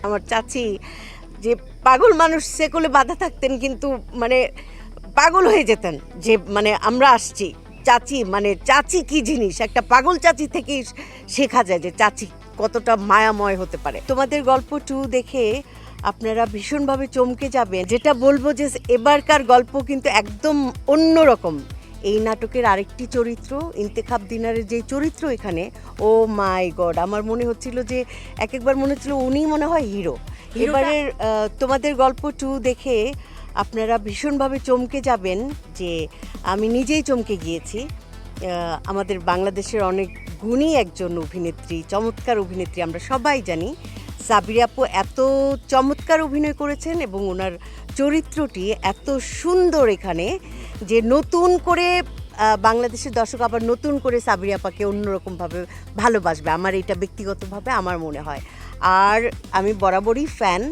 আমার চাচি যে পাগল মানুষ সে কোলে বাঁধা থাকতেন, কিন্তু মানে পাগল হয়ে যেতেন যে মানে আমরা আসছি। চাচি কি জিনিস, একটা পাগল চাচি থেকেই শেখা যায় যে চাচি কতটা মায়াময় হতে পারে। তোমাদের গল্প 2 দেখে আপনারা ভীষণভাবে চমকে যাবেন। যেটা বলবো যে এবারকার গল্প কিন্তু একদম অন্যরকম। এই নাটকের আরেকটি চরিত্র ইন্তেখাব দিনারের যে চরিত্র এখানে, ও মাই গড, আমার মনে হচ্ছিল যে একবার মনে হচ্ছিল উনি মনে হয় হিরো। এবারের তোমাদের গল্প 2 দেখে আপনারা ভীষণভাবে চমকে যাবেন যে আমি নিজেই চমকে গিয়েছি। আমাদের বাংলাদেশের অনেক গুণী একজন অভিনেত্রী, চমৎকার অভিনেত্রী, আমরা সবাই জানি সাবিরা আপু এত চমৎকার অভিনয় করেছেন এবং ওনার চরিত্রটি এত সুন্দর এখানে যে নতুন করে বাংলাদেশের দর্শক আবার নতুন করে সাবিরা আপাকে অন্যরকমভাবে ভালোবাসবে, আমার এটা ব্যক্তিগতভাবে আমার মনে হয়। আর আমি বরাবরই ফ্যান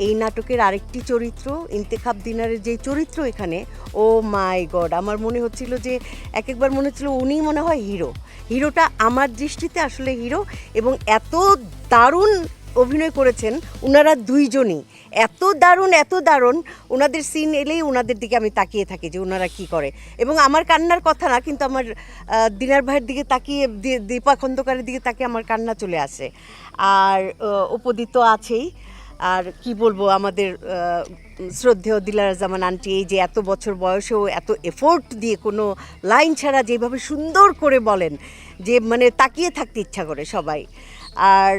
এই নাটকের আরেকটি চরিত্র ইন্তেখাব দিনারের যে চরিত্র এখানে, ও মাই গড, আমার মনে হচ্ছিল যে একবার মনে হচ্ছিল উনি মনে হয় হিরোটা আমার দৃষ্টিতে আসলে হিরো। এবং এত দারুণ অভিনয় করেছেন ওনারা দুইজনই, এত দারুণ ওনাদের সিন এলেই ওনাদের দিকে আমি তাকিয়ে থাকি যে ওনারা কি করে। এবং আমার কান্নার কথা না, কিন্তু আমার দিনার ভাইয়ের দিকে তাকিয়ে, দীপা খন্দকারের দিকে তাকিয়ে আমার কান্না চলে আসে। আর উপদিত আছেই, আর কি বলবো, আমাদের শ্রদ্ধেয় দিলারা জামান আন্টি, এই যে এত বছর বয়সেও এত এফোর্ট দিয়ে কোনো লাইন ছাড়া যেভাবে সুন্দর করে বলেন যে মানে তাকিয়ে থাকতে ইচ্ছা করে সবাই। আর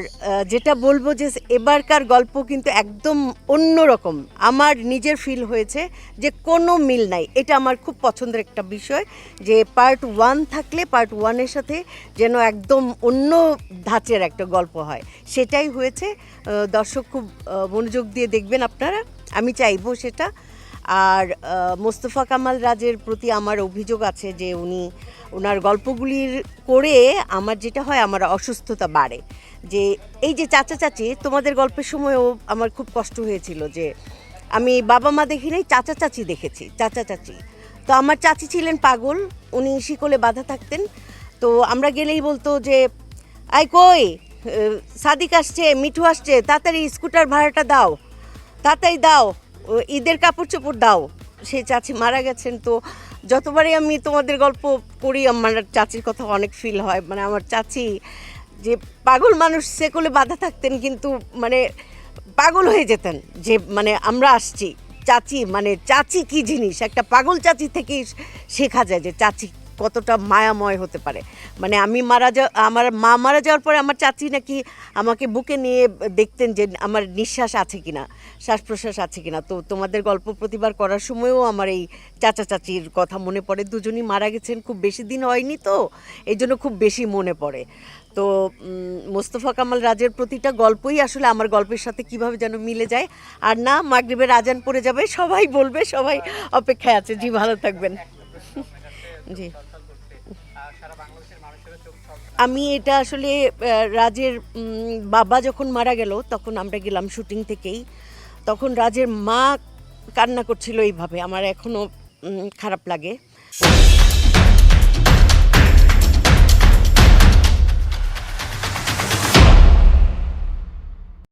যেটা বলবো যে এবারকার গল্প কিন্তু একদম অন্যরকম, আমার নিজের ফিল হয়েছে যে কোনো মিল নাই। এটা আমার খুব পছন্দের একটা বিষয় যে পার্ট 1 থাকলে পার্ট 1-এর সাথে যেন একদম অন্য ধাঁচের একটা গল্প হয়, সেটাই হয়েছে। দর্শক খুব মনোযোগ দিয়ে দেখবেন আপনারা, আমি চাইবো সেটা। আর মোস্তফা কামাল রাজের প্রতি আমার অভিযোগ আছে যে ওনার গল্পগুলির করে আমার যেটা হয়, আমার অসুস্থতা বাড়ে। যে এই যে চাচা চাচি, তোমাদের গল্পের সময়ও আমার খুব কষ্ট হয়েছিল যে আমি বাবা মা দেখি নাই, চাচা চাচি দেখেছি। তো আমার চাচি ছিলেন পাগল, উনি শিকলে বাঁধা থাকতেন। তো আমরা গেলেই বলতো যে আই কই, সাদিক আসছে, মিঠু আসছে, তাড়াতাড়ি স্কুটার ভাড়াটা দাও, তাড়াতাড়ি দাও, ঈদের কাপড় চোপড় দাও। সে চাচি মারা গেছেন। তো যতবারই আমি তোমাদের গল্প করি আমার চাচির কথা অনেক ফিল হয়। মানে আমার চাচি যে পাগল মানুষ সে কোলে বাঁধা থাকতেন, কিন্তু মানে পাগল হয়ে যেতেন যে মানে আমরা আসছি। চাচি কি জিনিস, একটা পাগল চাচি থেকেই শেখা যায় যে চাচি কতটা মায়াময় হতে পারে। মানে আমার মা মারা যাওয়ার পরে আমার চাচি নাকি আমাকে বুকে নিয়ে দেখতেন যে আমার নিঃশ্বাস আছে কিনা, শ্বাস প্রশ্বাস আছে কিনা। তো তোমাদের গল্প প্রতিবার করার সময়ও আমার এই চাচা চাচির কথা মনে পড়ে। দুজনই মারা গেছেন, খুব বেশি দিন হয়নি, তো এই জন্য খুব বেশি মনে পড়ে। তো মোস্তফা কামাল রাজের প্রতিটা গল্পই আসলে আমার গল্পের সাথে কিভাবে যেন মিলে যায়। আর না, মাগরিবের আজান পড়ে যাবে, সবাই বলবে, সবাই অপেক্ষায় আছে। জি, ভালো থাকবেন। জি, আমি এটা আসলে রাজের বাবা যখন মারা গেল তখন আমরা গেলাম শুটিং থেকেই, তখন রাজের মা কান্না করছিল এইভাবে, আমার এখনও খারাপ লাগে।